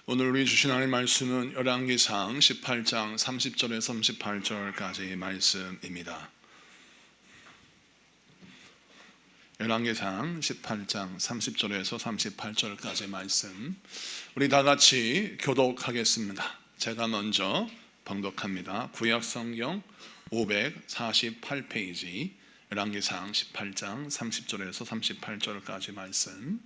오늘 우리 주신 하나님 말씀은 열왕기상 18장 30절에서 38절까지의 말씀입니다. 열왕기상 18장 30절에서 38절까지의 말씀, 우리 다 같이 교독하겠습니다. 제가 먼저 봉독합니다. 구약성경 548페이지 열왕기상 18장 30절에서 38절까지 말씀,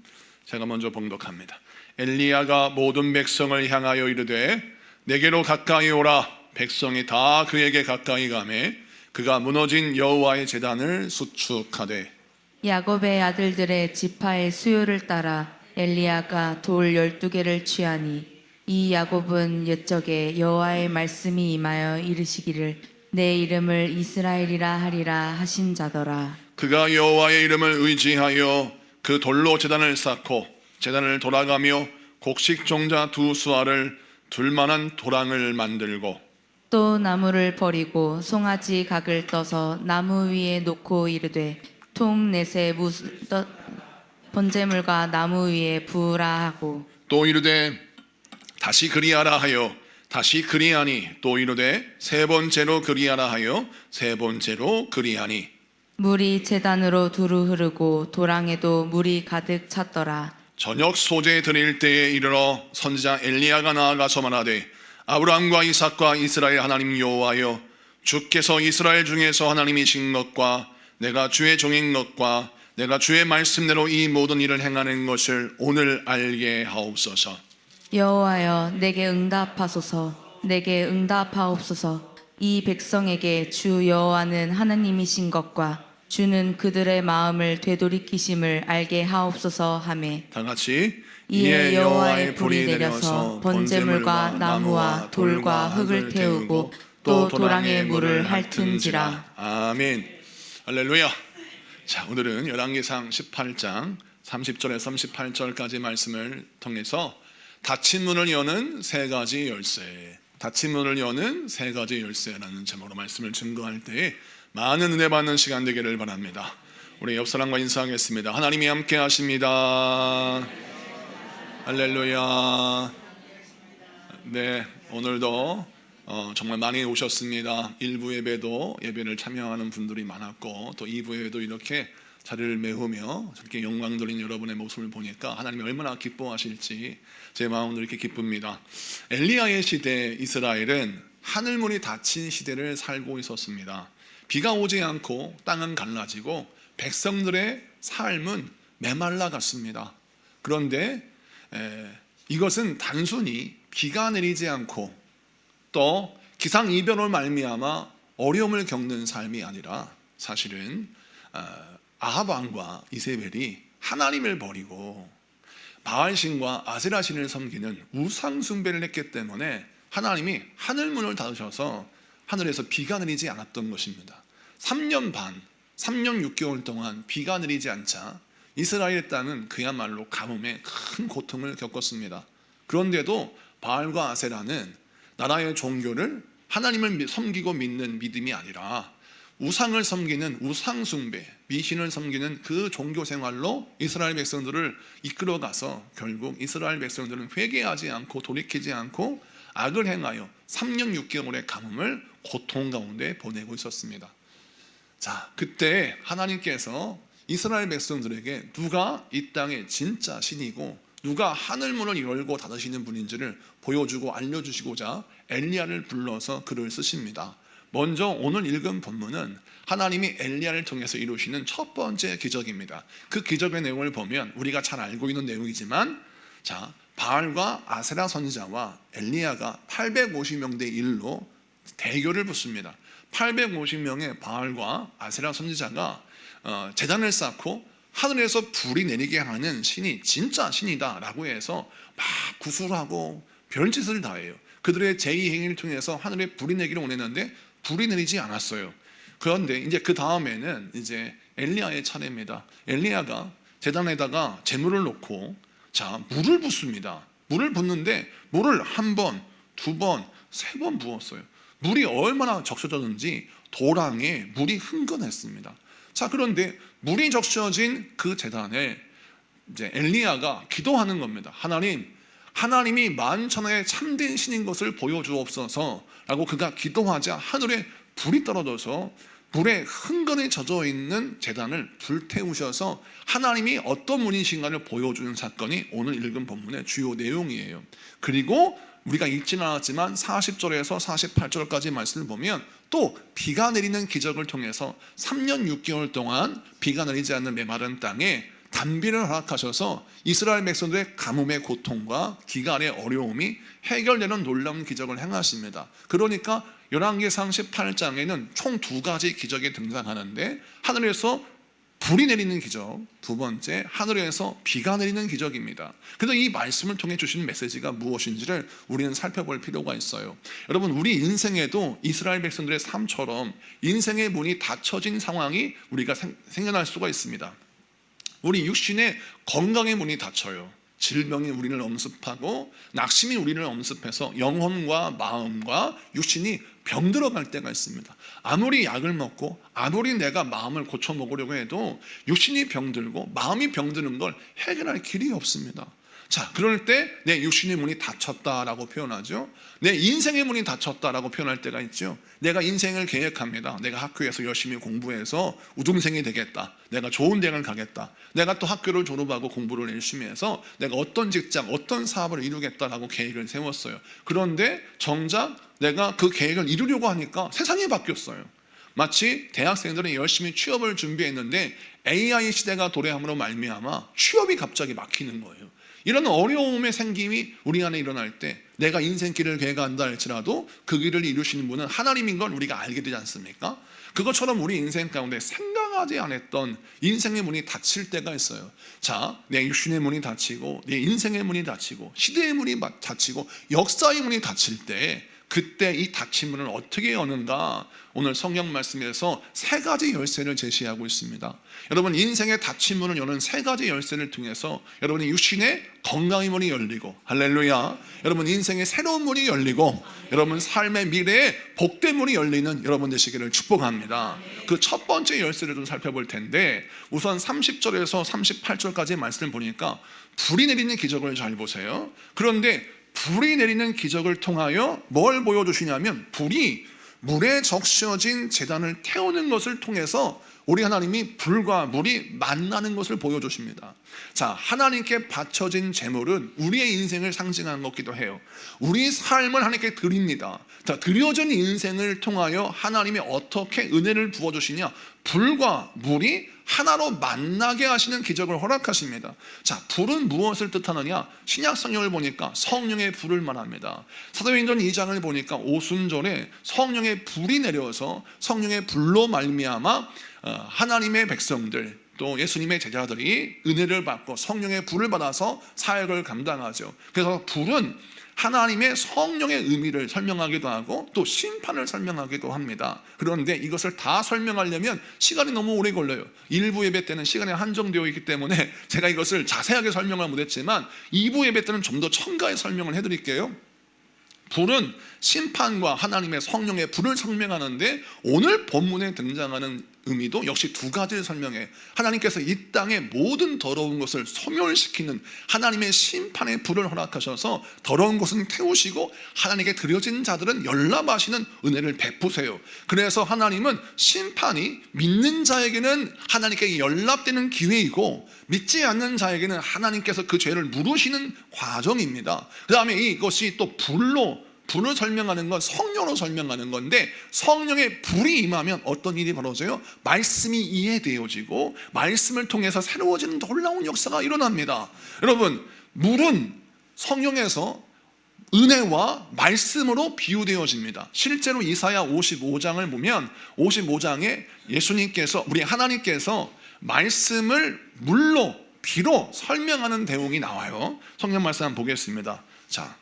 제가 먼저 봉독합니다. 엘리야가 모든 백성을 향하여 이르되 내게로 가까이 오라. 백성이 다 그에게 가까이 가매 그가 무너진 여호와의 제단을 수축하되 야곱의 아들들의 지파의 수요를 따라 엘리야가 돌 12개를 취하니 이 야곱은 옛적에 여호와의 말씀이 임하여 이르시기를 내 이름을 이스라엘이라 하리라 하신 자더라. 그가 여호와의 이름을 의지하여 그 돌로 제단을 쌓고 제단을 돌아가며 곡식 종자 두 수알을 둘만한 도랑을 만들고 또 나무를 버리고 송아지 각을 떠서 나무 위에 놓고 이르되 통넷에 번제물과 나무 위에 부으라 하고 또 이르되 다시 그리하라 하여 다시 그리하니 또 이르되 세 번째로 그리하라 하여 세 번째로 그리하니 물이 제단으로 두루 흐르고 도랑에도 물이 가득 찼더라. 저녁 소재 드릴 때에 이르러 선지자 엘리야가 나아가서 말하되 아브라함과 이삭과 이스라엘 하나님 여호와여, 주께서 이스라엘 중에서 하나님이신 것과 내가 주의 종인 것과 내가 주의 말씀대로 이 모든 일을 행하는 것을 오늘 알게 하옵소서. 여호와여, 내게 응답하소서. 내게 응답하옵소서. 이 백성에게 주 여호와는 하나님이신 것과 주는 그들의 마음을 되돌이키심을 알게 하옵소서 하매 다 같이 이에 여호와의 불이 내려서 번제물과 나무와 돌과 흙을 태우고 또 도랑에 물을 핥은지라. 아멘. 할렐루야. 자, 오늘은 열왕기상 18장 30절에서 38절까지 말씀을 통해서 닫힌 문을 여는 세 가지 열쇠, 닫힌 문을 여는 세 가지 열쇠라는 제목으로 말씀을 증거할 때에 많은 은혜 받는 시간 되기를 바랍니다. 우리 옆 사람과 인사하겠습니다. 하나님이 함께 하십니다. 할렐루야. 네, 오늘도 정말 많이 오셨습니다. 1부 예배도 예배를 참여하는 분들이 많았고 또 2부 예배도 이렇게 자리를 메우며 저렇게 영광 돌린 여러분의 모습을 보니까 하나님이 얼마나 기뻐하실지 제 마음도 이렇게 기쁩니다. 엘리야의 시대 이스라엘은 하늘문이 닫힌 시대를 살고 있었습니다. 비가 오지 않고 땅은 갈라지고 백성들의 삶은 메말라 갔습니다. 그런데 이것은 단순히 비가 내리지 않고 또 기상이변으로 말미암아 어려움을 겪는 삶이 아니라 사실은 아합 왕과 이세벨이 하나님을 버리고 바알신과 아세라신을 섬기는 우상 숭배를 했기 때문에 하나님이 하늘문을 닫으셔서 하늘에서 비가 내리지 않았던 것입니다. 3년 반, 3년 6개월 동안 비가 내리지 않자 이스라엘 땅은 그야말로 가뭄에 큰 고통을 겪었습니다. 그런데도 바알과 아세라는 나라의 종교를 하나님을 섬기고 믿는 믿음이 아니라 우상을 섬기는 우상 숭배, 미신을 섬기는 그 종교 생활로 이스라엘 백성들을 이끌어가서 결국 이스라엘 백성들은 회개하지 않고 돌이키지 않고 악을 행하여 3년 6개월의 가뭄을 고통 가운데 보내고 있었습니다. 자, 그때 하나님께서 이스라엘 백성들에게 누가 이 땅의 진짜 신이고 누가 하늘문을 열고 닫으시는 분인지를 보여주고 알려주시고자 엘리야를 불러서 글을 쓰십니다. 먼저 오늘 읽은 본문은 하나님이 엘리야를 통해서 이루시는 첫 번째 기적입니다. 그 기적의 내용을 보면 우리가 잘 알고 있는 내용이지만, 자, 바알과 아세라 선지자와 엘리야가 850명 대 1로 대결을 붙습니다. 850명의 바알과 아세라 선지자가 제단을 쌓고 하늘에서 불이 내리게 하는 신이 진짜 신이다 라고 해서 막 구술하고 별짓을 다해요. 그들의 제의행위를 통해서 하늘에 불이 내기를 원했는데 불이 내리지 않았어요. 그런데 이제 그 다음에는 이제 엘리야의 차례입니다. 엘리야가 제단에다가 재물을 놓고 자, 물을 붓습니다. 물을 붓는데 물을 한 번, 두 번, 세 번 부었어요. 물이 얼마나 적셔졌는지 도랑에 물이 흥건했습니다. 자, 그런데 물이 적셔진 그 제단에 이제 엘리야가 기도하는 겁니다. 하나님, 하나님이 만천하에 참된 신인 것을 보여주옵소서 라고 그가 기도하자 하늘에 불이 떨어져서 불에 흥건히 젖어 있는 제단을 불태우셔서 하나님이 어떤 분이신가를 보여주는 사건이 오늘 읽은 본문의 주요 내용이에요. 그리고 우리가 읽지는 않았지만 40절에서 48절까지 말씀을 보면 또 비가 내리는 기적을 통해서 3년 6개월 동안 비가 내리지 않는 메마른 땅에 단비를 허락하셔서 이스라엘 백성들의 가뭄의 고통과 기간의 어려움이 해결되는 놀라운 기적을 행하십니다. 그러니까 열왕기상 18장에는 총 2가지 기적이 등장하는데, 하늘에서 불이 내리는 기적, 두 번째 하늘에서 비가 내리는 기적입니다. 그래서 이 말씀을 통해 주시는 메시지가 무엇인지를 우리는 살펴볼 필요가 있어요. 여러분, 우리 인생에도 이스라엘 백성들의 삶처럼 인생의 문이 닫혀진 상황이 우리가 생겨날 수가 있습니다. 우리 육신의 건강의 문이 닫혀요. 질병이 우리를 엄습하고 낙심이 우리를 엄습해서 영혼과 마음과 육신이 병들어갈 때가 있습니다. 아무리 약을 먹고 아무리 내가 마음을 고쳐 먹으려고 해도 육신이 병들고 마음이 병드는 걸 해결할 길이 없습니다. 자, 그럴 때 내 육신의 문이 닫혔다라고 표현하죠. 내 인생의 문이 닫혔다라고 표현할 때가 있죠. 내가 인생을 계획합니다. 내가 학교에서 열심히 공부해서 우등생이 되겠다. 내가 좋은 대학을 가겠다. 내가 또 학교를 졸업하고 공부를 열심히 해서 내가 어떤 직장, 어떤 사업을 이루겠다라고 계획을 세웠어요. 그런데 정작 내가 그 계획을 이루려고 하니까 세상이 바뀌었어요. 마치 대학생들은 열심히 취업을 준비했는데 AI 시대가 도래함으로 말미암아 취업이 갑자기 막히는 거예요. 이런 어려움의 생김이 우리 안에 일어날 때 내가 인생길을 계획한다 할지라도 그 길을 이루시는 분은 하나님인 걸 우리가 알게 되지 않습니까? 그것처럼 우리 인생 가운데 생각하지 않았던 인생의 문이 닫힐 때가 있어요. 자, 내 육신의 문이 닫히고 내 인생의 문이 닫히고 시대의 문이 닫히고 역사의 문이 닫힐 때, 그때 이 닫힌 문을 어떻게 여는가? 오늘 성경 말씀에서 3가지 열쇠를 제시하고 있습니다. 여러분, 인생의 닫힌 문을 여는 3가지 열쇠를 통해서 여러분의 육신의 건강의 문이 열리고, 할렐루야, 여러분 인생의 새로운 문이 열리고 여러분 삶의 미래의 복된 문이 열리는 여러분 되시기를 축복합니다. 그 첫 번째 열쇠를 좀 살펴볼 텐데, 우선 30절에서 38절까지의 말씀을 보니까 불이 내리는 기적을 잘 보세요. 그런데 불이 내리는 기적을 통하여 뭘 보여주시냐면, 불이 물에 적셔진 제단을 태우는 것을 통해서 우리 하나님이 불과 물이 만나는 것을 보여주십니다. 자, 하나님께 바쳐진 제물은 우리의 인생을 상징하는 것기도 해요. 우리 삶을 하나님께 드립니다. 자, 드려진 인생을 통하여 하나님이 어떻게 은혜를 부어주시냐? 불과 물이 하나로 만나게 하시는 기적을 허락하십니다. 자, 불은 무엇을 뜻하느냐? 신약 성경을 보니까 성령의 불을 말합니다. 사도행전 2장을 보니까 오순절에 성령의 불이 내려서 성령의 불로 말미암아 하나님의 백성들, 또 예수님의 제자들이 은혜를 받고 성령의 불을 받아서 사역을 감당하죠. 그래서 불은 하나님의 성령의 의미를 설명하기도 하고 또 심판을 설명하기도 합니다. 그런데 이것을 다 설명하려면 시간이 너무 오래 걸려요. 일부 예배 때는 시간이 한정되어 있기 때문에 제가 이것을 자세하게 설명을 못했지만 2부 예배 때는 좀 더 첨가의 설명을 해드릴게요. 불은 심판과 하나님의 성령의 불을 설명하는데, 오늘 본문에 등장하는 의미도 역시 2가지를 설명해. 하나님께서 이 땅의 모든 더러운 것을 소멸시키는 하나님의 심판의 불을 허락하셔서 더러운 것은 태우시고 하나님께 드려진 자들은 열납하시는 은혜를 베푸세요. 그래서 하나님은 심판이 믿는 자에게는 하나님께 연락되는 기회이고, 믿지 않는 자에게는 하나님께서 그 죄를 물으시는 과정입니다. 그 다음에 이것이 또 불을 설명하는 건 성령으로 설명하는 건데, 성령의 불이 임하면 어떤 일이 벌어져요? 말씀이 이해되어지고 말씀을 통해서 새로워지는 놀라운 역사가 일어납니다. 여러분, 물은 성령에서 은혜와 말씀으로 비유되어집니다. 실제로 이사야 55장을 보면 55장에 예수님께서, 우리 하나님께서 말씀을 물로, 비로 설명하는 내용이 나와요. 성경 말씀 한번 보겠습니다. 자,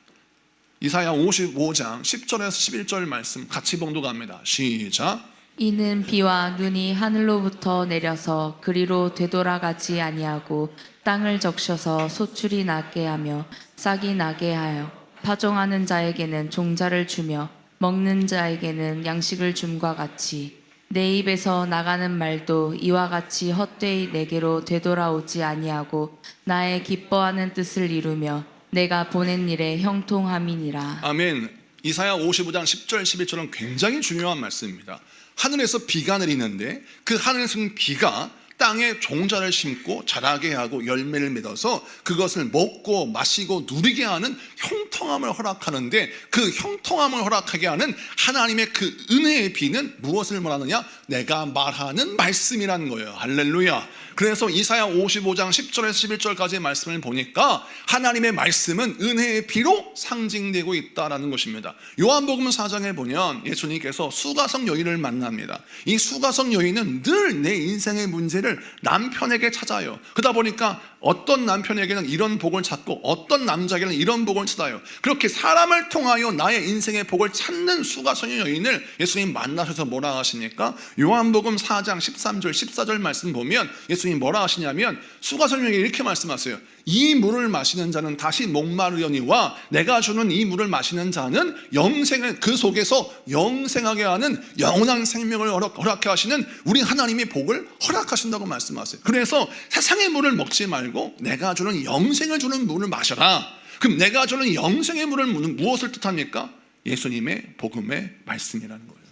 이사야 55장 10절에서 11절 말씀 같이 봉독합니다. 시작. 이는 비와 눈이 하늘로부터 내려서 그리로 되돌아가지 아니하고 땅을 적셔서 소출이 나게 하며 싹이 나게 하여 파종하는 자에게는 종자를 주며 먹는 자에게는 양식을 줌과 같이 내 입에서 나가는 말도 이와 같이 헛되이 내게로 되돌아오지 아니하고 나의 기뻐하는 뜻을 이루며 내가 보낸 일에 형통함이니라. 아멘. 이사야 55장 10절 11절은 굉장히 중요한 말씀입니다. 하늘에서 비가 내리는데 그 하늘에서 비가 땅에 종자를 심고 자라게 하고 열매를 맺어서 그것을 먹고 마시고 누리게 하는 형통함을 허락하는데, 그 형통함을 허락하게 하는 하나님의 그 은혜의 비는 무엇을 말하느냐? 내가 말하는 말씀이라는 거예요. 할렐루야. 그래서 이사야 55장 10절에서 11절까지의 말씀을 보니까 하나님의 말씀은 은혜의 비로 상징되고 있다라는 것입니다. 요한복음 4장에 보면 예수님께서 수가성 여인을 만납니다. 이 수가성 여인은 늘 내 인생의 문제를 남편에게 찾아요. 그러다 보니까 어떤 남편에게는 이런 복을 찾고 어떤 남자에게는 이런 복을 찾아요. 그렇게 사람을 통하여 나의 인생의 복을 찾는 수가성 여인을 예수님 만나셔서 뭐라 하십니까? 요한복음 4장 13절 14절 말씀 보면 예수님 뭐라 하시냐면 수가성 여인에게 이렇게 말씀하세요. 이 물을 마시는 자는 다시 목마르려니와 내가 주는 이 물을 마시는 자는 영생을, 그 속에서 영생하게 하는 영원한 생명을 허락해 하시는 우리 하나님의 복을 허락하신다고 말씀하세요. 그래서 세상의 물을 먹지 말고 내가 주는 영생을 주는 물을 마셔라. 그럼 내가 주는 영생의 물을 무엇을 뜻합니까? 예수님의 복음의 말씀이라는 거예요.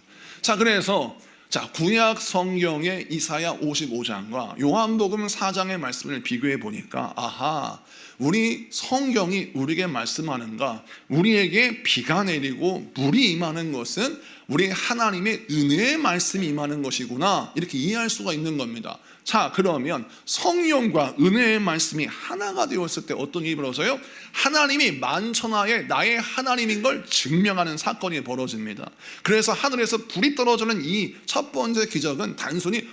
자, 그래서 구약 성경의 이사야 55장과 요한복음 4장의 말씀을 비교해 보니까 아하, 우리 성경이 우리에게 말씀하는가? 우리에게 비가 내리고 물이 임하는 것은 우리 하나님의 은혜의 말씀이 임하는 것이구나, 이렇게 이해할 수가 있는 겁니다. 자, 그러면 성령과 은혜의 말씀이 하나가 되었을 때 어떤 일이 벌어져요? 하나님이 만천하에 나의 하나님인 걸 증명하는 사건이 벌어집니다. 그래서 하늘에서 불이 떨어지는 이 첫 번째 기적은 단순히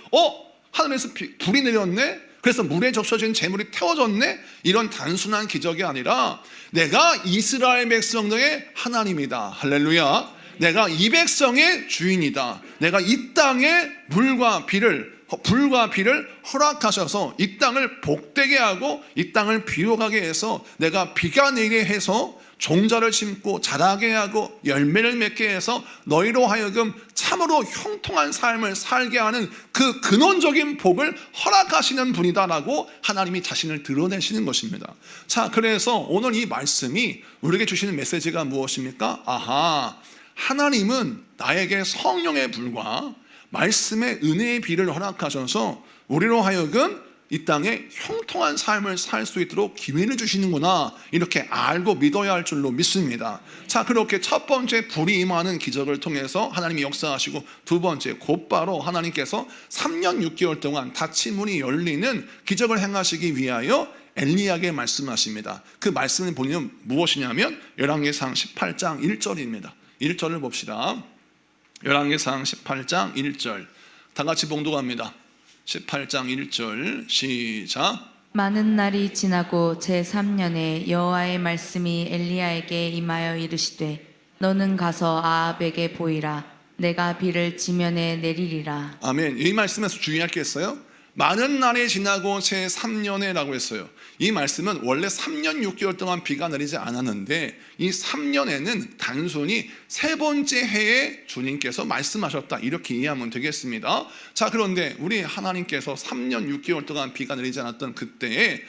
하늘에서 불이 내렸네? 그래서 물에 적셔진 재물이 태워졌네? 이런 단순한 기적이 아니라 내가 이스라엘 백성들의 하나님이다. 할렐루야. 내가 이 백성의 주인이다. 내가 이 땅에 불과 비를 허락하셔서 이 땅을 복되게 하고 이 땅을 비옥하게 해서 내가 비가 내게 해서 종자를 심고 자라게 하고 열매를 맺게 해서 너희로 하여금 참으로 형통한 삶을 살게 하는 그 근원적인 복을 허락하시는 분이다라고 하나님이 자신을 드러내시는 것입니다. 자, 그래서 오늘 이 말씀이 우리에게 주시는 메시지가 무엇입니까? 아하, 하나님은 나에게 성령의 불과 말씀의 은혜의 비를 허락하셔서 우리로 하여금 이 땅에 형통한 삶을 살 수 있도록 기회를 주시는구나, 이렇게 알고 믿어야 할 줄로 믿습니다. 자, 그렇게 첫 번째 불이 임하는 기적을 통해서 하나님이 역사하시고, 두 번째 곧바로 하나님께서 3년 6개월 동안 닫힌 문이 열리는 기적을 행하시기 위하여 엘리야에게 말씀하십니다. 그 말씀을 보면 무엇이냐면 열왕기상 18장 1절입니다. 1절을 봅시다. 열왕기상 18장 1절 다 같이 봉독합니다. 18장 1절 시작. 많은 날이 지나고 제3년에 여호와의 말씀이 엘리야에게 임하여 이르시되 너는 가서 아합에게 보이라. 내가 비를 지면에 내리리라. 아멘. 이 말씀에서 주의할 게 있어요. 많은 날이 지나고 제3년에라고 했어요. 이 말씀은 원래 3년 6개월 동안 비가 내리지 않았는데 이 3년에는 단순히 세 번째 해에 주님께서 말씀하셨다, 이렇게 이해하면 되겠습니다. 자, 그런데 우리 하나님께서 3년 6개월 동안 비가 내리지 않았던 그때에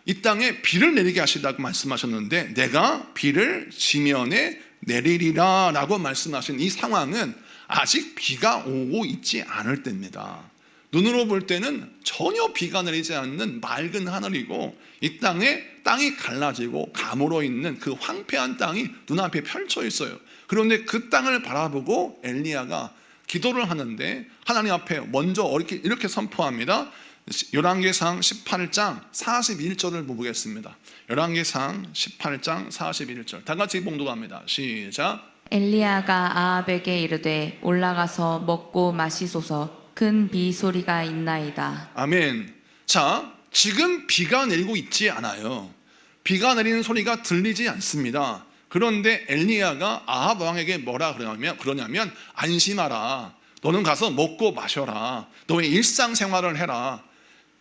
이 땅에 비를 내리게 하시다고 말씀하셨는데 내가 비를 지면에 내리리라 라고 말씀하신 이 상황은 아직 비가 오고 있지 않을 때입니다. 눈으로 볼 때는 전혀 비가 내리지 않는 맑은 하늘이고 이 땅이 갈라지고 가물어 있는 그 황폐한 땅이 눈앞에 펼쳐 있어요. 그런데 그 땅을 바라보고 엘리야가 기도를 하는데 하나님 앞에 먼저 이렇게 선포합니다. 열왕기상 18장 41절을 보겠습니다. 열왕기상 18장 41절 다 같이 봉독합니다. 시작. 엘리야가 아합에게 이르되 올라가서 먹고 마시소서. 큰 비 소리가 있나이다. 아멘. 자, 지금 비가 내리고 있지 않아요. 비가 내리는 소리가 들리지 않습니다. 그런데 엘리야가 아합 왕에게 뭐라 그러냐면 안심하라. 너는 가서 먹고 마셔라. 너의 일상생활을 해라.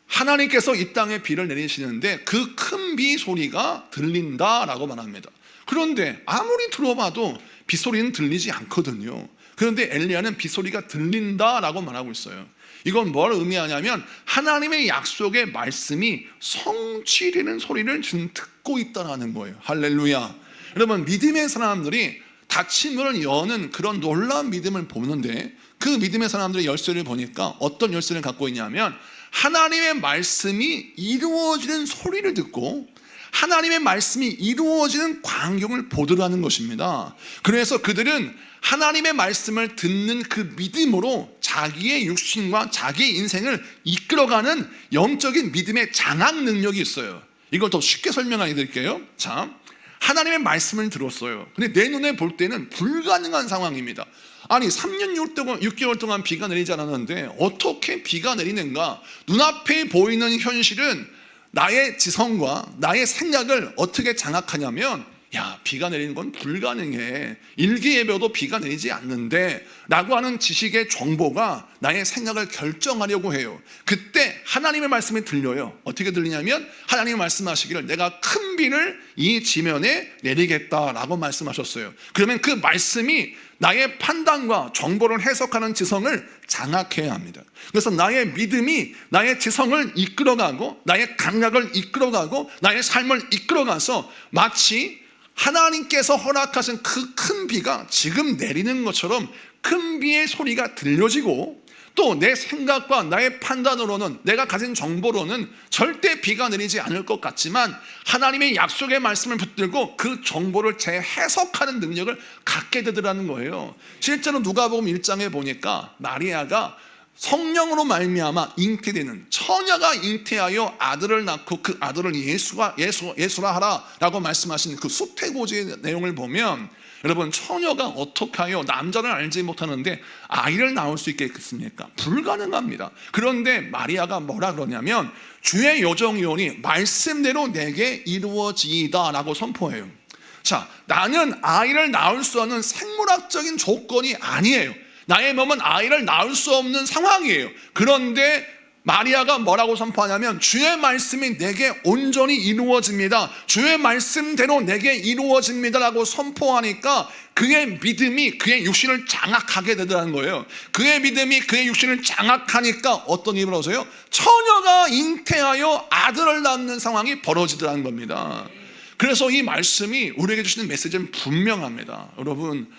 하나님께서 이 땅에 비를 내리시는데 그 큰 비 소리가 들린다라고 말합니다. 그런데 아무리 들어봐도 빗소리는 들리지 않거든요. 그런데 엘리야는 빗소리가 들린다라고 말하고 있어요. 이건 뭘 의미하냐면 하나님의 약속의 말씀이 성취되는 소리를 지금 듣고 있다는 거예요. 할렐루야. 여러분, 믿음의 사람들이 닫힌 문을 여는 그런 놀라운 믿음을 보는데, 그 믿음의 사람들의 열쇠를 보니까 어떤 열쇠를 갖고 있냐면 하나님의 말씀이 이루어지는 소리를 듣고 하나님의 말씀이 이루어지는 광경을 보더라는 것입니다. 그래서 그들은 하나님의 말씀을 듣는 그 믿음으로 자기의 육신과 자기의 인생을 이끌어가는 영적인 믿음의 장악 능력이 있어요. 이걸 더 쉽게 설명해 드릴게요. 자, 하나님의 말씀을 들었어요. 근데 내 눈에 볼 때는 불가능한 상황입니다. 아니 3년 6개월 동안 비가 내리지 않았는데 어떻게 비가 내리는가? 눈앞에 보이는 현실은 나의 지성과 나의 생각을 어떻게 장악하냐면, 야, 비가 내리는 건 불가능해, 일기예보도 비가 내리지 않는데 라고 하는 지식의 정보가 나의 생각을 결정하려고 해요. 그때 하나님의 말씀이 들려요. 어떻게 들리냐면 하나님이 말씀하시기를 내가 큰 비를 이 지면에 내리겠다라고 말씀하셨어요. 그러면 그 말씀이 나의 판단과 정보를 해석하는 지성을 장악해야 합니다. 그래서 나의 믿음이 나의 지성을 이끌어가고 나의 감각을 이끌어가고 나의 삶을 이끌어가서 마치 하나님께서 허락하신 그 큰 비가 지금 내리는 것처럼 큰 비의 소리가 들려지고, 또 내 생각과 나의 판단으로는, 내가 가진 정보로는 절대 비가 내리지 않을 것 같지만 하나님의 약속의 말씀을 붙들고 그 정보를 재해석하는 능력을 갖게 되더라는 거예요. 실제로 누가복음 1장에 보니까 마리아가 성령으로 말미암아 잉태되는, 처녀가 잉태하여 아들을 낳고 그 아들을 예수라 하라라고 말씀하신 그 수태고지의 내용을 보면, 여러분, 처녀가 어떻게 하여 남자를 알지 못하는데 아이를 낳을 수 있겠습니까? 불가능합니다. 그런데 마리아가 뭐라 그러냐면 주의 여정이오니 말씀대로 내게 이루어지이다 라고 선포해요. 자, 나는 아이를 낳을 수 없는 생물학적인 조건이 아니에요. 나의 몸은 아이를 낳을 수 없는 상황이에요. 그런데 마리아가 뭐라고 선포하냐면 주의 말씀이 내게 온전히 이루어집니다, 주의 말씀대로 내게 이루어집니다 라고 선포하니까 그의 믿음이 그의 육신을 장악하게 되더라는 거예요. 그의 믿음이 그의 육신을 장악하니까 어떤 일이 벌어져요? 처녀가 잉태하여 아들을 낳는 상황이 벌어지더라는 겁니다. 그래서 이 말씀이 우리에게 주시는 메시지는 분명합니다. 여러분,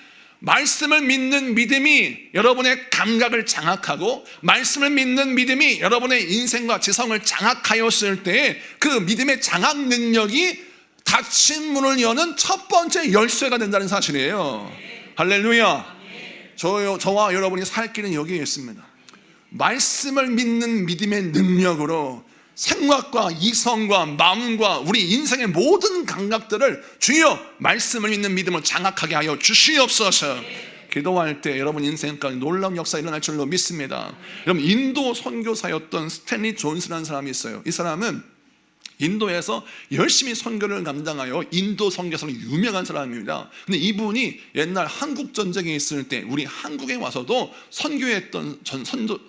말씀을 믿는 믿음이 여러분의 감각을 장악하고 말씀을 믿는 믿음이 여러분의 인생과 지성을 장악하였을 때 그 믿음의 장악 능력이 닫힌 문을 여는 첫 번째 열쇠가 된다는 사실이에요. 할렐루야. 저와 여러분이 살 길은 여기에 있습니다. 말씀을 믿는 믿음의 능력으로 생각과 이성과 마음과 우리 인생의 모든 감각들을 주여 말씀을 믿는 믿음을 장악하게 하여 주시옵소서. 기도할 때 여러분 인생 가운데 놀라운 역사가 일어날 줄로 믿습니다. 여러분, 인도 선교사였던 스탠리 존스라는 사람이 있어요. 이 사람은 인도에서 열심히 선교를 감당하여 인도 선교사로 유명한 사람입니다. 근데 이분이 옛날 한국 전쟁에 있을 때 우리 한국에 와서도 선교했던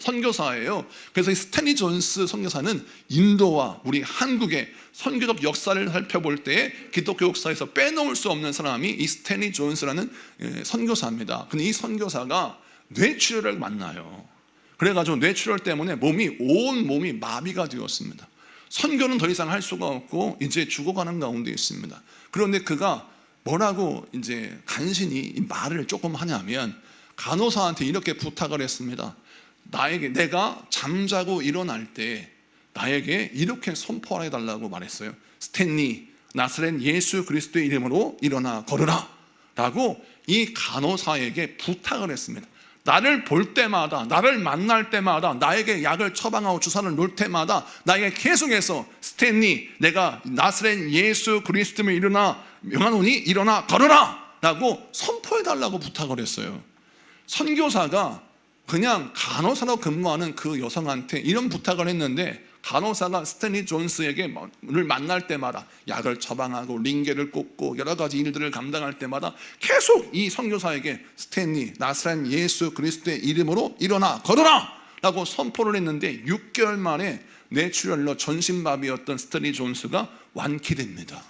선교사예요. 그래서 이 스탠리 존스 선교사는 인도와 우리 한국의 선교적 역사를 살펴볼 때 기독교 역사에서 빼놓을 수 없는 사람이 이 스탠리 존스라는 선교사입니다. 근데 이 선교사가 뇌출혈을 만나요. 그래가지고 뇌출혈 때문에 온 몸이 마비가 되었습니다. 선교는 더 이상 할 수가 없고 이제 죽어가는 가운데 있습니다. 그런데 그가 뭐라고 이제 간신히 말을 조금 하냐면 간호사한테 이렇게 부탁을 했습니다. 내가 잠자고 일어날 때 나에게 이렇게 선포를 해달라고 말했어요. 스탠리, 나사렛 예수 그리스도의 이름으로 일어나 걸으라 라고 이 간호사에게 부탁을 했습니다. 나를 볼 때마다, 나를 만날 때마다, 나에게 약을 처방하고 주사를 놓을 때마다 나에게 계속해서 스탠리, 내가 나사렛 예수 그리스도의 일어나 명하노니 일어나 걸어라 라고 선포해달라고 부탁을 했어요. 선교사가 그냥 간호사로 근무하는 그 여성한테 이런 부탁을 했는데 간호사가 스탠리 존스에게 를 만날 때마다 약을 처방하고 링게를 꽂고 여러 가지 일들을 감당할 때마다 계속 이 선교사에게 스탠리, 나사렛 예수 그리스도의 이름으로 일어나 걸어라 라고 선포를 했는데 6개월 만에 뇌출혈로 전신마비였던 스텔리 존스가 완쾌됩니다.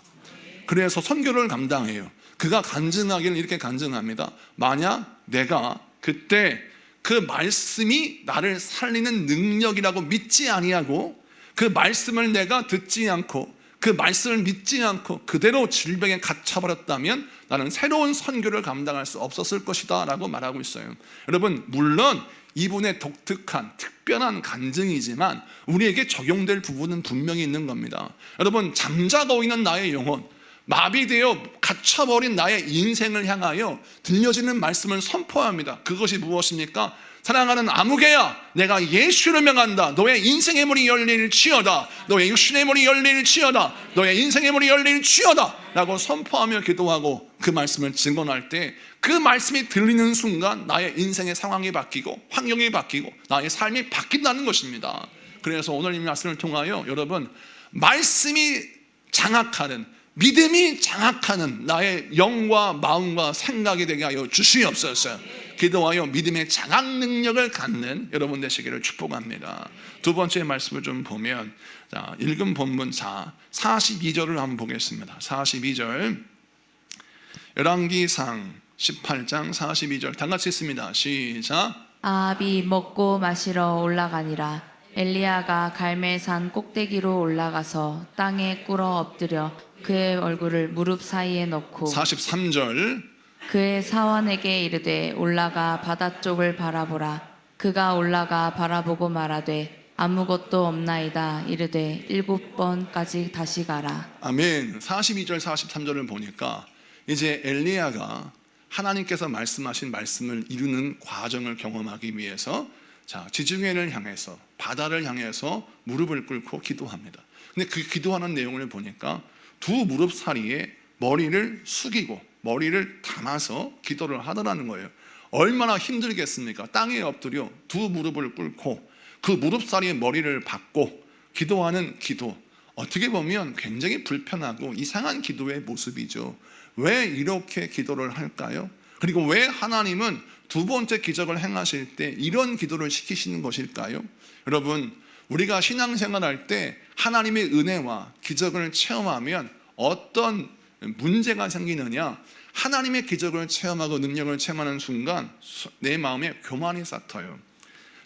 그래서 선교를 감당해요. 그가 간증하기를 이렇게 간증합니다. 만약 내가 그때 그 말씀이 나를 살리는 능력이라고 믿지 아니하고 그 말씀을 내가 듣지 않고 그 말씀을 믿지 않고 그대로 질병에 갇혀버렸다면 나는 새로운 선교를 감당할 수 없었을 것이다 라고 말하고 있어요. 여러분, 물론 이분의 독특한 특별한 간증이지만 우리에게 적용될 부분은 분명히 있는 겁니다. 여러분, 잠자고 있는 나의 영혼, 마비되어 갇혀버린 나의 인생을 향하여 들려지는 말씀을 선포합니다. 그것이 무엇입니까? 사랑하는 아무개야, 내가 예수를 명한다. 너의 인생의 문이 열릴지어다. 너의 육신의 문이 열릴지어다. 너의 인생의 문이 열릴지어다 라고 선포하며 기도하고 그 말씀을 증언할 때 그 말씀이 들리는 순간 나의 인생의 상황이 바뀌고 환경이 바뀌고 나의 삶이 바뀐다는 것입니다. 그래서 오늘 이 말씀을 통하여 여러분, 말씀이 장악하는, 믿음이 장악하는 나의 영과 마음과 생각이 되게 하여 주시옵소서. 기도하여 믿음의 장악 능력을 갖는 여러분 되시기를 축복합니다. 두 번째 말씀을 좀 보면, 자, 읽은 본문 42절을 한번 보겠습니다. 42절, 열왕기상 18장 42절 다 같이 읽습니다. 시작. 아합이 먹고 마시러 올라가니라. 엘리야가 갈멜산 꼭대기로 올라가서 땅에 꿇어 엎드려 그의 얼굴을 무릎 사이에 넣고 43절, 그의 사원에게 이르되 올라가 바다 쪽을 바라보라. 그가 올라가 바라보고 말하되 아무것도 없나이다. 이르되 7번까지 다시 가라. 아멘. 42절 43절을 보니까 이제 엘리야가 하나님께서 말씀하신 말씀을 이루는 과정을 경험하기 위해서 지중해를 향해서, 바다를 향해서 무릎을 꿇고 기도합니다. 근데 그 기도하는 내용을 보니까 두 무릎 사이에 머리를 숙이고 머리를 담아서 기도를 하더라는 거예요. 얼마나 힘들겠습니까? 땅에 엎드려 두 무릎을 꿇고 그 무릎 사이에 머리를 박고 기도하는 기도, 어떻게 보면 굉장히 불편하고 이상한 기도의 모습이죠. 왜 이렇게 기도를 할까요? 그리고 왜 하나님은 두 번째 기적을 행하실 때 이런 기도를 시키시는 것일까요? 여러분, 우리가 신앙생활할 때 하나님의 은혜와 기적을 체험하면 어떤 문제가 생기느냐? 하나님의 기적을 체험하고 능력을 체험하는 순간 내 마음에 교만이 싹터요.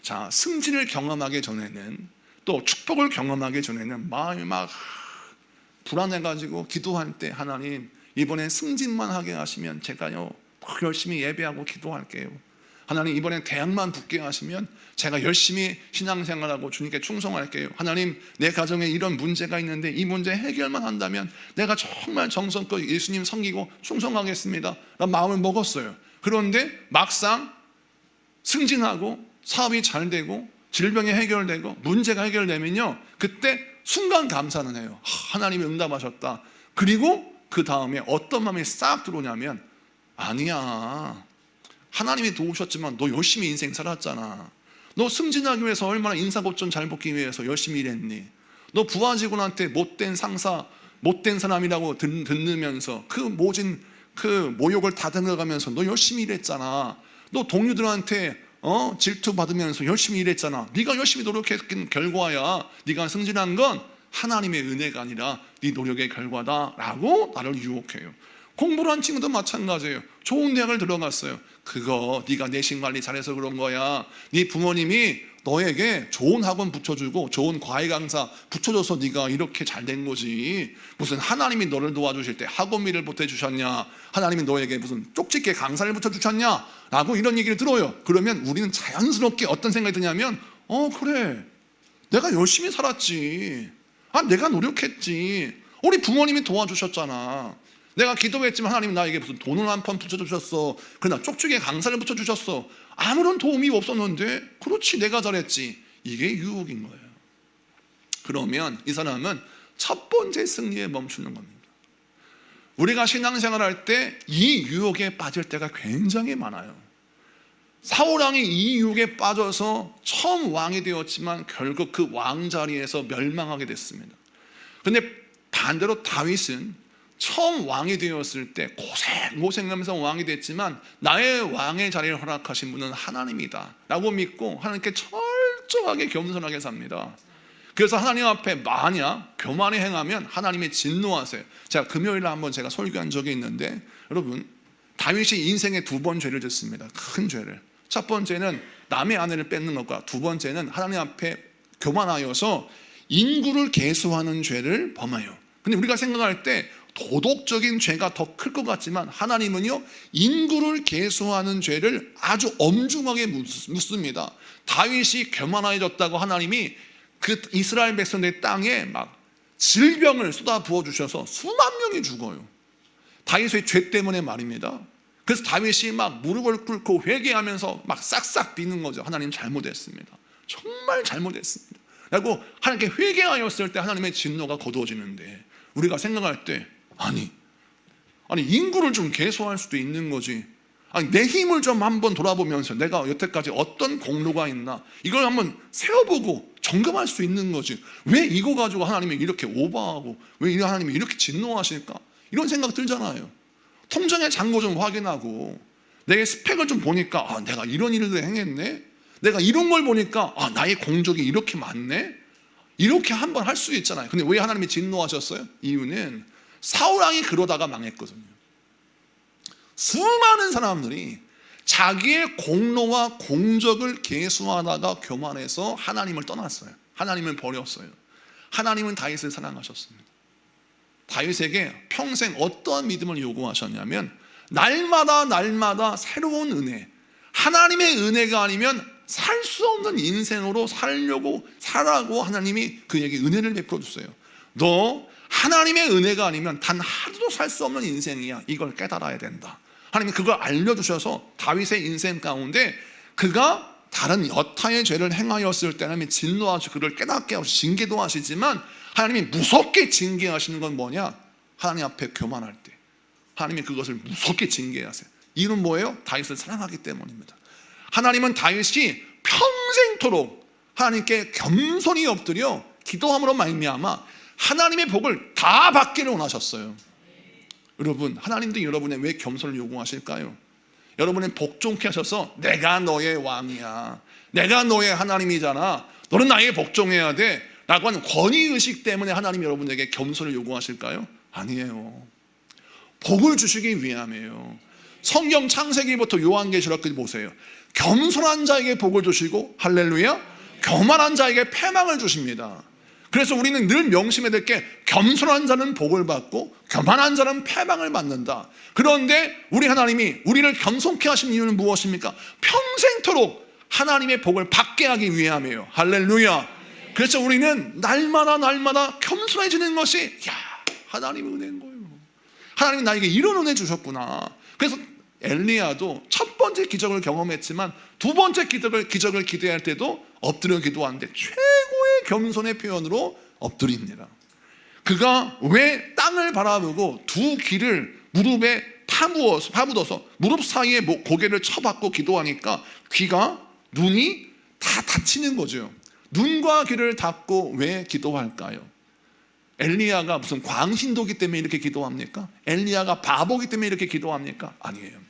자, 승진을 경험하기 전에는, 또 축복을 경험하기 전에는 마음이 막 불안해가지고 기도할 때, 하나님 이번에 승진만 하게 하시면 제가요 더 열심히 예배하고 기도할게요. 하나님 이번에 대학만 붙게 하시면 제가 열심히 신앙생활하고 주님께 충성할게요. 하나님, 내 가정에 이런 문제가 있는데 이 문제 해결만 한다면 내가 정말 정성껏 예수님 섬기고 충성하겠습니다 라는 마음을 먹었어요. 그런데 막상 승진하고 사업이 잘 되고 질병이 해결되고 문제가 해결되면요, 그때 순간 감사는 해요. 하나님이 응답하셨다. 그리고 그 다음에 어떤 마음이 싹 들어오냐면, 아니야, 하나님이 도우셨지만 너 열심히 인생 살았잖아. 너 승진하기 위해서 얼마나 인사고점 잘 뽑기 위해서 열심히 일했니? 너 부하 직원한테 못된 상사, 못된 사람이라고 듣으면서 그 모진 그 모욕을 다 들어가면서 너 열심히 일했잖아. 너 동료들한테 질투 받으면서 열심히 일했잖아. 네가 열심히 노력했던 결과야. 네가 승진한 건 하나님의 은혜가 아니라 네 노력의 결과다라고 나를 유혹해요. 공부를 한 친구도 마찬가지예요. 좋은 대학을 들어갔어요. 그거 네가 내신 관리 잘해서 그런 거야. 네 부모님이 너에게 좋은 학원 붙여주고 좋은 과외 강사 붙여줘서 네가 이렇게 잘 된 거지. 무슨 하나님이 너를 도와주실 때 학원비를 보태주셨냐? 하나님이 너에게 무슨 쪽집게 강사를 붙여주셨냐? 라고 이런 얘기를 들어요. 그러면 우리는 자연스럽게 어떤 생각이 드냐면, 그래, 내가 열심히 살았지. 내가 노력했지. 우리 부모님이 도와주셨잖아. 내가 기도했지만 하나님 나에게 무슨 돈을 한 푼 붙여주셨어. 그러나 쪽쪽에 강사를 붙여주셨어. 아무런 도움이 없었는데, 그렇지, 내가 잘했지. 이게 유혹인 거예요. 그러면 이 사람은 첫 번째 승리에 멈추는 겁니다. 우리가 신앙생활할 때 이 유혹에 빠질 때가 굉장히 많아요. 사울왕이 이 유혹에 빠져서 처음 왕이 되었지만 결국 그 왕자리에서 멸망하게 됐습니다. 그런데 반대로 다윗은 처음 왕이 되었을 때 고생하면서 왕이 됐지만 나의 왕의 자리를 허락하신 분은 하나님이다 라고 믿고 하나님께 철저하게 겸손하게 삽니다. 그래서 하나님 앞에 만약 교만히 행하면 하나님이 진노하세요. 제가 금요일에 한번 제가 설교한 적이 있는데, 여러분, 다윗이 인생에 두 번 죄를 짓습니다. 큰 죄를. 첫 번째는 남의 아내를 뺏는 것과, 두 번째는 하나님 앞에 교만하여서 인구를 계수하는 죄를 범해요. 근데 우리가 생각할 때 도덕적인 죄가 더 클 것 같지만, 하나님은요 인구를 계수하는 죄를 아주 엄중하게 묻습니다. 다윗이 교만해졌다고 하나님이 그 이스라엘 백성들의 땅에 막 질병을 쏟아 부어 주셔서 수만 명이 죽어요. 다윗의 죄 때문에 말입니다. 그래서 다윗이 막 무릎을 꿇고 회개하면서 막 싹싹 비는 거죠. 하나님 잘못했습니다. 정말 잘못했습니다. 그리고 하나님께 회개하였을 때 하나님의 진노가 거두어지는데, 우리가 생각할 때 아니 인구를 좀 계수할 수도 있는 거지. 아니 내 힘을 좀 한번 돌아보면서 내가 여태까지 어떤 공로가 있나 이걸 한번 세어보고 점검할 수 있는 거지. 왜 이거 가지고 하나님이 이렇게 오버하고 왜 하나님이 이렇게 진노하실까? 이런 생각 들잖아요. 통장의 잔고 좀 확인하고 내 스펙을 좀 보니까 내가 이런 일을 행했네. 내가 이런 걸 보니까 나의 공적이 이렇게 많네. 이렇게 한번 할 수 있잖아요. 근데 왜 하나님이 진노하셨어요? 이유는 사울 왕이 그러다가 망했거든요. 수많은 사람들이 자기의 공로와 공적을 계수하다가 교만해서 하나님을 떠났어요. 하나님을 버렸어요. 하나님은 다윗을 사랑하셨습니다. 다윗에게 평생 어떠한 믿음을 요구하셨냐면 날마다 새로운 은혜, 하나님의 은혜가 아니면 살 수 없는 인생으로 살라고 하나님이 그에게 은혜를 베풀어 줬어요. 너 하나님의 은혜가 아니면 단 하루도 살 수 없는 인생이야. 이걸 깨달아야 된다. 하나님이 그걸 알려주셔서 다윗의 인생 가운데 그가 다른 여타의 죄를 행하였을 때 하나님이 진노하시고 그를 깨닫게 하시고 징계도 하시지만, 하나님이 무섭게 징계하시는 건 뭐냐? 하나님 앞에 교만할 때 하나님이 그것을 무섭게 징계하세요. 이유는 뭐예요? 다윗을 사랑하기 때문입니다. 하나님은 다윗이 평생토록 하나님께 겸손히 엎드려 기도함으로 말미암아 하나님의 복을 다 받기를 원하셨어요. 여러분, 하나님도 여러분의 왜 겸손을 요구하실까요? 여러분의 복종케 하셔서 내가 너의 왕이야, 내가 너의 하나님이잖아, 너는 나의 복종해야 돼 라고 하는 권위의식 때문에 하나님이 여러분에게 겸손을 요구하실까요? 아니에요. 복을 주시기 위함이에요. 성경 창세기부터 요한계시록까지 보세요. 겸손한 자에게 복을 주시고, 할렐루야, 교만한 자에게 패망을 주십니다. 그래서 우리는 늘 명심해야 될 게, 겸손한 자는 복을 받고 교만한 자는 패망을 받는다. 그런데 우리 하나님이 우리를 겸손케 하신 이유는 무엇입니까? 평생토록 하나님의 복을 받게 하기 위함이에요. 할렐루야. 그래서 우리는 날마다 겸손해지는 것이 하나님의 은혜인 거예요. 하나님이 나에게 이런 은혜 주셨구나. 그래서 엘리야도 첫 번째 기적을 경험했지만 두 번째 기적을 기대할 때도 엎드려 기도하는데 최고의 겸손의 표현으로 엎드립니다. 그가 왜 땅을 바라보고 두 귀를 무릎에 파묻어서 무릎 사이에 고개를 쳐박고 기도하니까 눈이 다 닫히는 거죠. 눈과 귀를 닫고 왜 기도할까요? 엘리야가 무슨 광신도기 때문에 이렇게 기도합니까? 엘리야가 바보기 때문에 이렇게 기도합니까? 아니에요.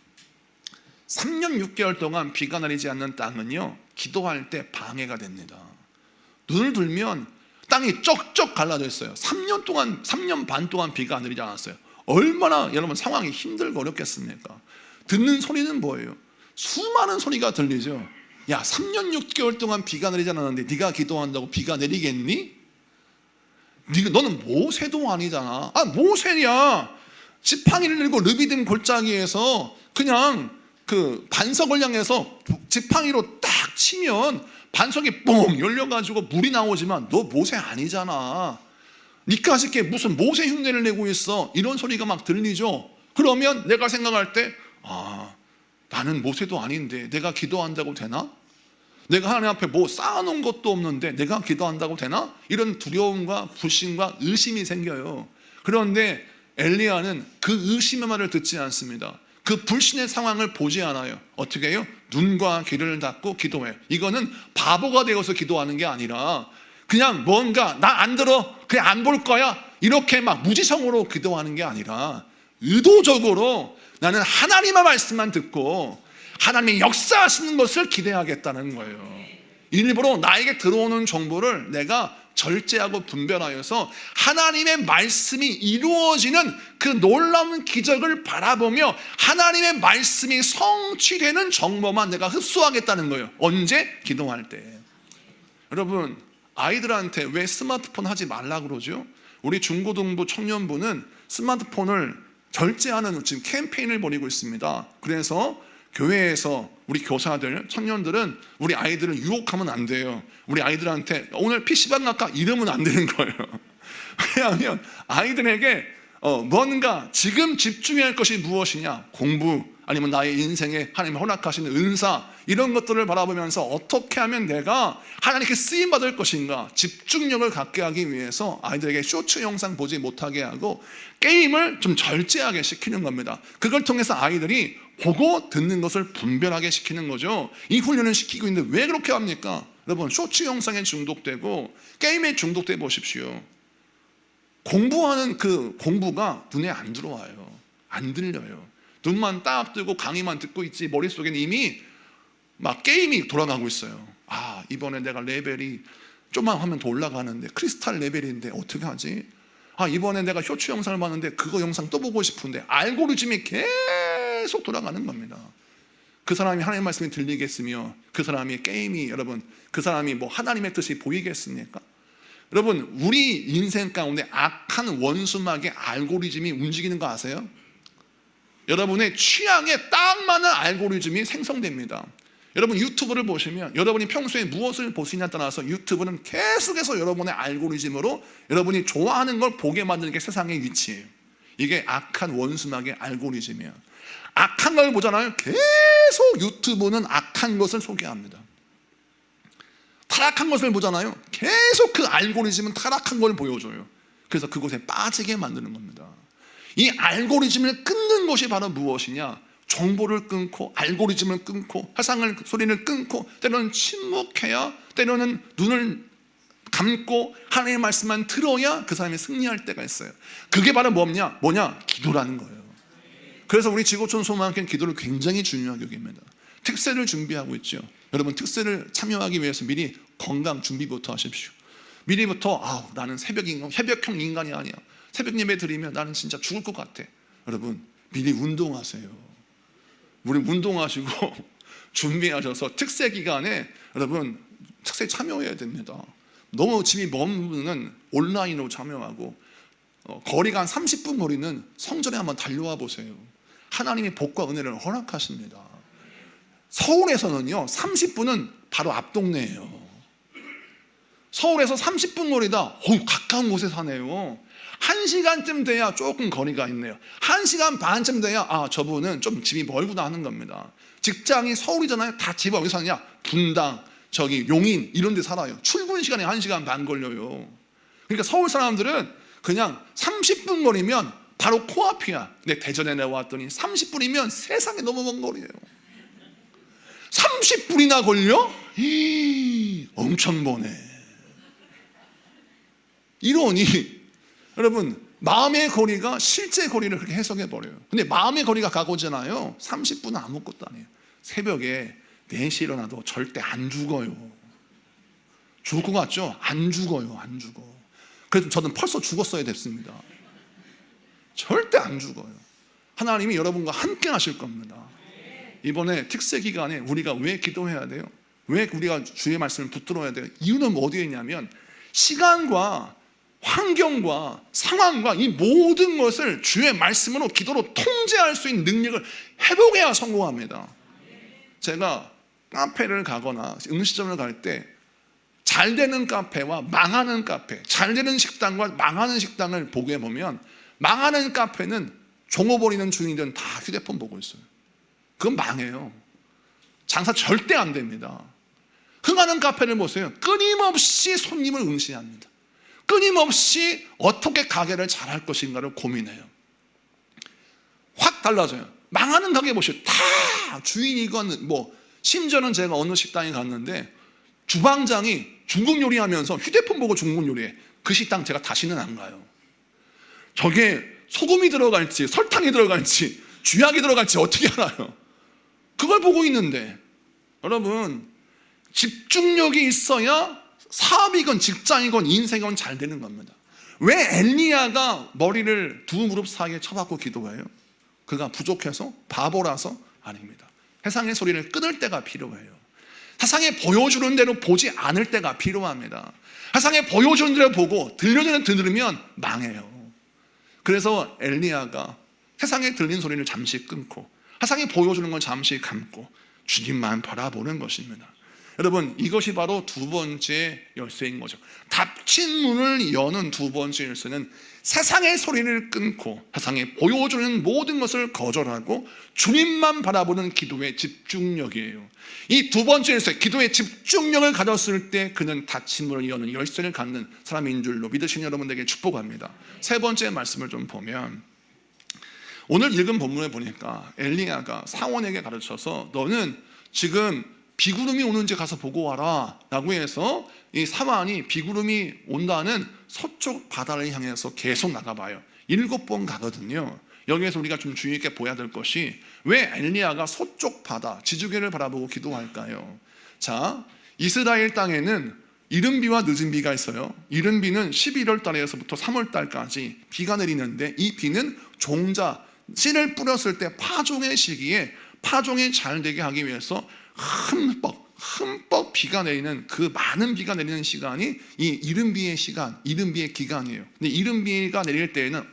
3년 6개월 동안 비가 내리지 않는 땅은요, 기도할 때 방해가 됩니다. 눈을 들면 땅이 쩍쩍 갈라져 있어요. 3년 반 동안 비가 안 내리지 않았어요. 얼마나 여러분 상황이 힘들고 어렵겠습니까? 듣는 소리는 뭐예요? 수많은 소리가 들리죠. 야, 3년 6개월 동안 비가 내리지 않았는데 네가 기도한다고 비가 내리겠니? 너는 모세도 아니잖아. 모세야 지팡이를 들고 르비딤 골짜기에서 그냥 그 반석을 향해서 지팡이로 딱 치면 반석이 뻥 열려가지고 물이 나오지만 너 모세 아니잖아. 니까짓 게 무슨 모세 흉내를 내고 있어. 이런 소리가 막 들리죠. 그러면 내가 생각할 때 나는 모세도 아닌데 내가 기도한다고 되나? 내가 하나님 앞에 뭐 쌓아놓은 것도 없는데 내가 기도한다고 되나? 이런 두려움과 불신과 의심이 생겨요. 그런데 엘리야는 그 의심의 말을 듣지 않습니다. 그 불신의 상황을 보지 않아요. 어떻게 해요? 눈과 귀를 닫고 기도해요. 이거는 바보가 되어서 기도하는 게 아니라 그냥 뭔가 나 안 들어, 그냥 안 볼 거야, 이렇게 막 무지성으로 기도하는 게 아니라 의도적으로 나는 하나님의 말씀만 듣고 하나님의 역사하시는 것을 기대하겠다는 거예요. 일부러 나에게 들어오는 정보를 내가 절제하고 분별하여서 하나님의 말씀이 이루어지는 그 놀라운 기적을 바라보며 하나님의 말씀이 성취되는 정보만 내가 흡수하겠다는 거예요. 언제? 기도할 때. 여러분, 아이들한테 왜 스마트폰 하지 말라고 그러죠? 우리 중고등부 청년부는 스마트폰을 절제하는 지금 캠페인을 벌이고 있습니다. 그래서 교회에서 우리 교사들, 청년들은 우리 아이들을 유혹하면 안 돼요. 우리 아이들한테 오늘 PC방 갈까? 이러면 안 되는 거예요. 왜냐하면 아이들에게 뭔가 지금 집중해야 할 것이 무엇이냐? 공부, 아니면 나의 인생에 하나님 허락하시는 은사, 이런 것들을 바라보면서 어떻게 하면 내가 하나님께 쓰임받을 것인가, 집중력을 갖게 하기 위해서 아이들에게 쇼츠 영상 보지 못하게 하고 게임을 좀 절제하게 시키는 겁니다. 그걸 통해서 아이들이 보고 듣는 것을 분별하게 시키는 거죠. 이 훈련을 시키고 있는데 왜 그렇게 합니까? 여러분, 쇼츠 영상에 중독되고 게임에 중독돼 보십시오. 공부하는 그 공부가 눈에 안 들어와요. 안 들려요. 눈만 딱 뜨고 강의만 듣고 있지 머릿속에는 이미 막 게임이 돌아가고 있어요. 아, 이번에 내가 레벨이 좀만 하면 더 올라가는데 크리스탈 레벨인데 어떻게 하지? 아, 이번에 내가 쇼츠 영상을 봤는데 그거 영상 또 보고 싶은데, 알고리즘이 계속 돌아가는 겁니다. 그 사람이 하나님의 말씀이 들리겠으며 그 사람이 게임이, 여러분, 그 사람이 뭐 하나님의 뜻이 보이겠습니까? 여러분, 우리 인생 가운데 악한 원수막의 알고리즘이 움직이는 거 아세요? 여러분의 취향에 딱 맞는 알고리즘이 생성됩니다. 여러분, 유튜브를 보시면 여러분이 평소에 무엇을 보시냐에 따라서 유튜브는 계속해서 여러분의 알고리즘으로 여러분이 좋아하는 걸 보게 만드는 게 세상의 위치예요. 이게 악한 원수막의 알고리즘이에요. 악한 걸 보잖아요. 계속 유튜브는 악한 것을 소개합니다. 타락한 것을 보잖아요. 계속 그 알고리즘은 타락한 걸 보여줘요. 그래서 그곳에 빠지게 만드는 겁니다. 이 알고리즘을 끊는 것이 바로 무엇이냐? 정보를 끊고 알고리즘을 끊고 화상을 소리를 끊고 때로는 침묵해야, 때로는 눈을 감고 하나님의 말씀만 들어야 그 사람이 승리할 때가 있어요. 그게 바로 뭐냐? 기도라는 거예요. 그래서 우리 지구촌 소망교회는 기도를 굉장히 중요하게 여깁니다. 특세를 준비하고 있죠. 여러분, 특세를 참여하기 위해서 미리 건강 준비부터 하십시오. 미리부터 나는 새벽형 인간이 아니야. 새벽 예배 드리면 나는 진짜 죽을 것 같아. 여러분, 미리 운동하세요. 우리 운동하시고 준비하셔서 특세 기간에 여러분 특세 참여해야 됩니다. 너무 집이 먼 분은 온라인으로 참여하고 거리가 한 30분 거리는 성전에 한번 달려와 보세요. 하나님의 복과 은혜를 허락하십니다. 서울에서는요 30분은 바로 앞 동네예요. 서울에서 30분 거리다. 가까운 곳에 사네요. 1시간쯤 돼야 조금 거리가 있네요. 1시간 반쯤 돼야 저분은 좀 집이 멀구나 하는 겁니다. 직장이 서울이잖아요. 다 집이 어디 사느냐? 분당, 저기 용인 이런 데 살아요. 출근 시간에 1시간 반 걸려요. 그러니까 서울 사람들은 그냥 30분 거리면 바로 코앞이야. 근데 대전에 내려왔더니 30분이면 세상에 너무 먼 거리예요. 30분이나 걸려? 엄청 머네. 이러니 여러분, 마음의 거리가 실제 거리를 그렇게 해석해 버려요. 근데 마음의 거리가 가고잖아요. 30분은 아무것도 아니에요. 새벽에 4시에 일어나도 절대 안 죽어요. 죽을 것 같죠? 안 죽어요. 안 죽어. 그래서 저는 벌써 죽었어야 됐습니다. 절대 안 죽어요. 하나님이 여러분과 함께 하실 겁니다. 이번에 특세 기간에 우리가 왜 기도해야 돼요? 왜 우리가 주의 말씀을 붙들어야 돼요? 이유는 어디에 있냐면 시간과 환경과 상황과 이 모든 것을 주의 말씀으로 기도로 통제할 수 있는 능력을 회복해야 성공합니다. 제가 카페를 가거나 음식점을 갈 때 잘 되는 카페와 망하는 카페, 잘 되는 식당과 망하는 식당을 보게 보면 망하는 카페는 종업원이든 주인이든 다 휴대폰 보고 있어요. 그건 망해요. 장사 절대 안 됩니다. 흥하는 카페를 보세요. 끊임없이 손님을 응시합니다. 끊임없이 어떻게 가게를 잘할 것인가를 고민해요. 확 달라져요. 망하는 가게 보시죠. 다 주인이건 심지어는 제가 어느 식당에 갔는데 주방장이 중국 요리하면서 휴대폰 보고 중국 요리해. 그 식당 제가 다시는 안 가요. 저게 소금이 들어갈지 설탕이 들어갈지 쥐약이 들어갈지 어떻게 알아요? 그걸 보고 있는데 여러분, 집중력이 있어야 사업이건 직장이건 인생이건 잘 되는 겁니다. 왜 엘리야가 머리를 두 무릎 사이에 쳐박고 기도해요? 그가 부족해서? 바보라서? 아닙니다. 세상의 소리를 끊을 때가 필요해요. 세상에 보여주는 대로 보지 않을 때가 필요합니다. 세상에 보여주는 대로 보고 들려주는 대로 들으면 망해요. 그래서 엘리야가 세상에 들린 소리를 잠시 끊고 세상에 보여주는 건 잠시 감고 주님만 바라보는 것입니다. 여러분, 이것이 바로 두 번째 열쇠인 거죠. 닫힌 문을 여는 두 번째 열쇠는 세상의 소리를 끊고 세상에 보여주는 모든 것을 거절하고 주님만 바라보는 기도의 집중력이에요. 이 두 번째 열쇠, 기도의 집중력을 가졌을 때 그는 닫힌 문을 여는 열쇠를 갖는 사람인 줄로 믿으시는 여러분들에게 축복합니다. 세 번째 말씀을 좀 보면, 오늘 읽은 본문에 보니까 엘리야가 사원에게 가르쳐서 너는 지금 비구름이 오는지 가서 보고 와라 라고 해서 이 사만이 비구름이 온다는 서쪽 바다를 향해서 계속 나가봐요. 7번 가거든요. 여기에서 우리가 좀 주의 있게 보아야 될 것이, 왜 엘리야가 서쪽 바다 지주계를 바라보고 기도할까요? 자, 이스라엘 땅에는 이른 비와 늦은 비가 있어요. 이른 비는 11월 달에서부터 3월 달까지 비가 내리는데, 이 비는 종자 씨를 뿌렸을 때 파종의 시기에 파종이 잘 되게 하기 위해서 흠뻑 비가 내리는, 그 많은 비가 내리는 시간이 이 이른 비의 시간, 이른 비의 기간이에요. 근데 이른 비가 내릴 때에는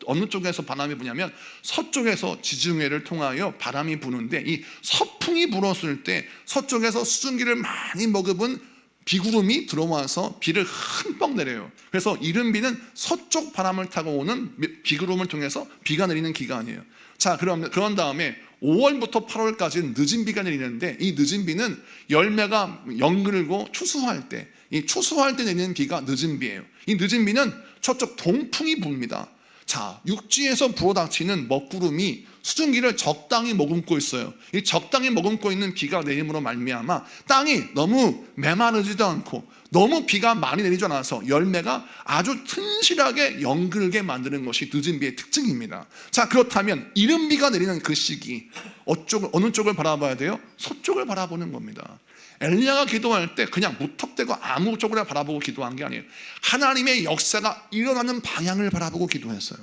어느 쪽에서 바람이 부냐면 서쪽에서 지중해를 통하여 바람이 부는데, 이 서풍이 불었을 때 서쪽에서 수증기를 많이 머금은 비구름이 들어와서 비를 흠뻑 내려요. 그래서 이른 비는 서쪽 바람을 타고 오는 비구름을 통해서 비가 내리는 기간이에요. 자, 그런 다음에 5월부터 8월까지는 늦은 비가 내리는데, 이 늦은 비는 열매가 연글고 추수할 때, 이 추수할 때 내리는 비가 늦은 비예요. 이 늦은 비는 저쪽 동풍이 붑니다. 자, 육지에서 불어닥치는 먹구름이 수증기를 적당히 머금고 있어요. 이 적당히 머금고 있는 비가 내림으로 말미암아 땅이 너무 메마르지도 않고 너무 비가 많이 내리지 않아서 열매가 아주 튼실하게 연글게 만드는 것이 늦은 비의 특징입니다. 자, 그렇다면 이른 비가 내리는 그 시기, 어느 쪽을 바라봐야 돼요? 서쪽을 바라보는 겁니다. 엘리야가 기도할 때 그냥 무턱대고 아무 쪽으로 바라보고 기도한 게 아니에요. 하나님의 역사가 일어나는 방향을 바라보고 기도했어요.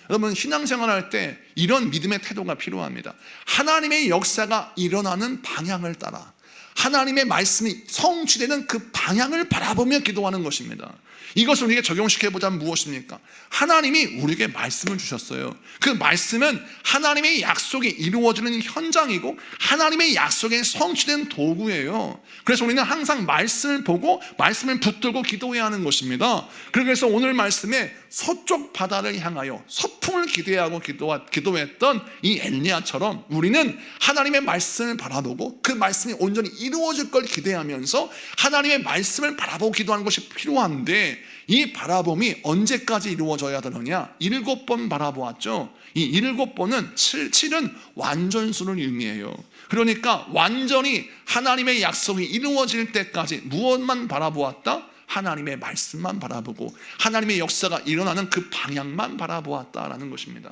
여러분, 신앙생활할 때 이런 믿음의 태도가 필요합니다. 하나님의 역사가 일어나는 방향을 따라 하나님의 말씀이 성취되는 그 방향을 바라보며 기도하는 것입니다. 이것을 우리에게 적용시켜보자면 무엇입니까? 하나님이 우리에게 말씀을 주셨어요. 그 말씀은 하나님의 약속이 이루어지는 현장이고 하나님의 약속에 성취된 도구예요. 그래서 우리는 항상 말씀을 보고 말씀을 붙들고 기도해야 하는 것입니다. 그래서 오늘 말씀에 서쪽 바다를 향하여 서풍을 기대하고 기도했던 이 엘리야처럼 우리는 하나님의 말씀을 바라보고 그 말씀이 온전히 이루어질 걸 기대하면서 하나님의 말씀을 바라보고 기도하는 것이 필요한데, 이 바라봄이 언제까지 이루어져야 되느냐? 7번 바라보았죠. 이 7번은 7은 완전수를 의미해요. 그러니까 완전히 하나님의 약속이 이루어질 때까지 무엇만 바라보았다? 하나님의 말씀만 바라보고 하나님의 역사가 일어나는 그 방향만 바라보았다라는 것입니다.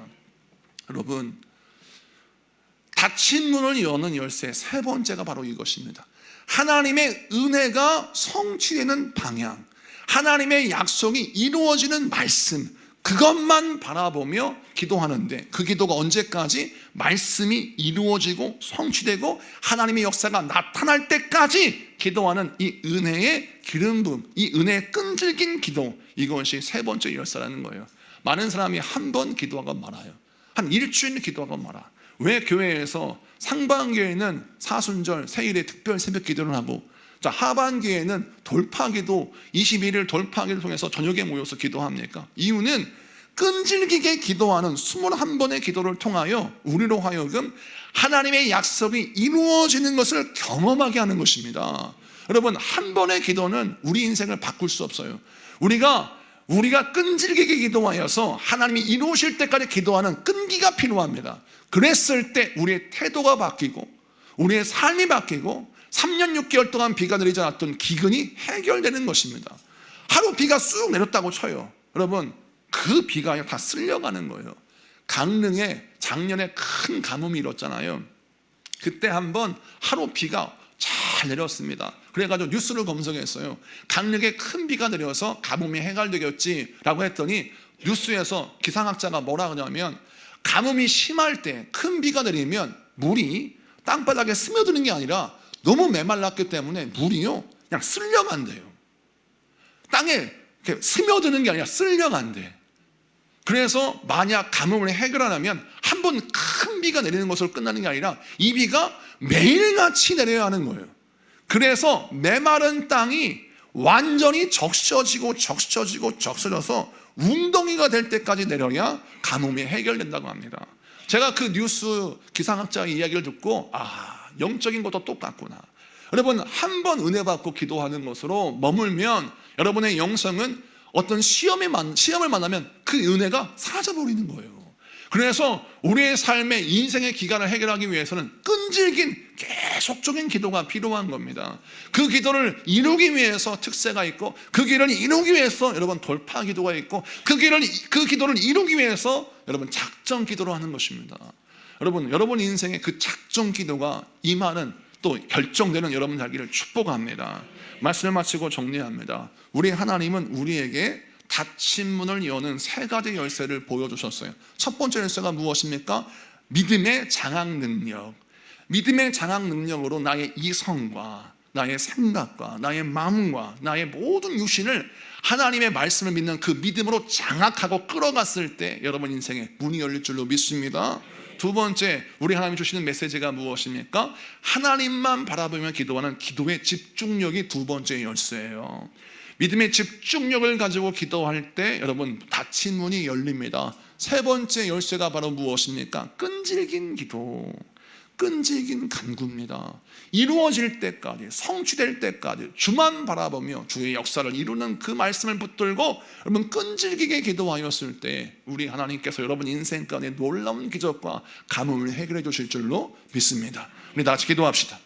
여러분, 닫힌 문을 여는 열쇠 세 번째가 바로 이것입니다. 하나님의 은혜가 성취되는 방향, 하나님의 약속이 이루어지는 말씀, 그것만 바라보며 기도하는데, 그 기도가 언제까지? 말씀이 이루어지고 성취되고 하나님의 역사가 나타날 때까지 기도하는 이 은혜의 기름 부음, 이 은혜의 끈질긴 기도, 이것이 세 번째 열쇠라는 거예요. 많은 사람이 한 번 기도하고 말아요. 한 일주일 기도하고 말아. 왜 교회에서 상반기에는 사순절 세일에 특별 새벽 기도를 하고, 자, 하반기에는 돌파기도 21일 돌파기를 통해서 저녁에 모여서 기도합니까? 이유는 끈질기게 기도하는 21번의 기도를 통하여 우리로 하여금 하나님의 약속이 이루어지는 것을 경험하게 하는 것입니다. 여러분, 한 번의 기도는 우리 인생을 바꿀 수 없어요. 우리가 끈질기게 기도하여서 하나님이 이루실 때까지 기도하는 끈기가 필요합니다. 그랬을 때 우리의 태도가 바뀌고 우리의 삶이 바뀌고 3년 6개월 동안 비가 내리지 않았던 기근이 해결되는 것입니다. 하루 비가 쑥 내렸다고 쳐요. 여러분, 그 비가 다 쓸려가는 거예요. 강릉에 작년에 큰 가뭄이 일었잖아요. 그때 한번 하루 비가 잘 잘 내렸습니다. 그래가지고 뉴스를 검색했어요. 강력의 큰 비가 내려서 가뭄이 해결되겠지라고 했더니 뉴스에서 기상학자가 뭐라 하냐면 가뭄이 심할 때 큰 비가 내리면 물이 땅바닥에 스며드는 게 아니라 너무 메말랐기 때문에 물이요 그냥 쓸려간대요. 땅에 이렇게 스며드는 게 아니라 쓸려간대. 그래서 만약 가뭄을 해결하려면 한 번 큰 비가 내리는 것으로 끝나는 게 아니라 이 비가 매일같이 내려야 하는 거예요. 그래서 메마른 땅이 완전히 적셔져서 웅덩이가 될 때까지 내려야 가뭄이 해결된다고 합니다. 제가 그 뉴스 기상학자의 이야기를 듣고 영적인 것도 똑같구나. 여러분, 한 번 은혜 받고 기도하는 것으로 머물면 여러분의 영성은 어떤 시험을 만나면 그 은혜가 사라져버리는 거예요. 그래서 우리의 삶의 인생의 기간을 해결하기 위해서는 끈질긴 계속적인 기도가 필요한 겁니다. 그 기도를 이루기 위해서 특세가 있고, 그 길을 이루기 위해서 여러분 돌파 기도가 있고, 그 기도를 이루기 위해서 여러분 작정 기도를 하는 것입니다. 여러분 인생의 그 작정 기도가 임하는 또 결정되는 여러분 되기를 축복합니다. 말씀을 마치고 정리합니다. 우리 하나님은 우리에게 닫힌 문을 여는 세 가지 열쇠를 보여주셨어요. 첫 번째 열쇠가 무엇입니까? 믿음의 장악 능력. 믿음의 장악 능력으로 나의 이성과 나의 생각과 나의 마음과 나의 모든 육신을 하나님의 말씀을 믿는 그 믿음으로 장악하고 끌어갔을 때 여러분 인생에 문이 열릴 줄로 믿습니다. 두 번째, 우리 하나님이 주시는 메시지가 무엇입니까? 하나님만 바라보며 기도하는 기도의 집중력이 두 번째 열쇠예요. 믿음의 집중력을 가지고 기도할 때 여러분 닫힌 문이 열립니다. 세 번째 열쇠가 바로 무엇입니까? 끈질긴 기도, 끈질긴 간구입니다. 이루어질 때까지, 성취될 때까지 주만 바라보며 주의 역사를 이루는 그 말씀을 붙들고 여러분 끈질기게 기도하였을 때 우리 하나님께서 여러분 인생 가운데 놀라운 기적과 가뭄을 해결해 주실 줄로 믿습니다. 우리 다 같이 기도합시다.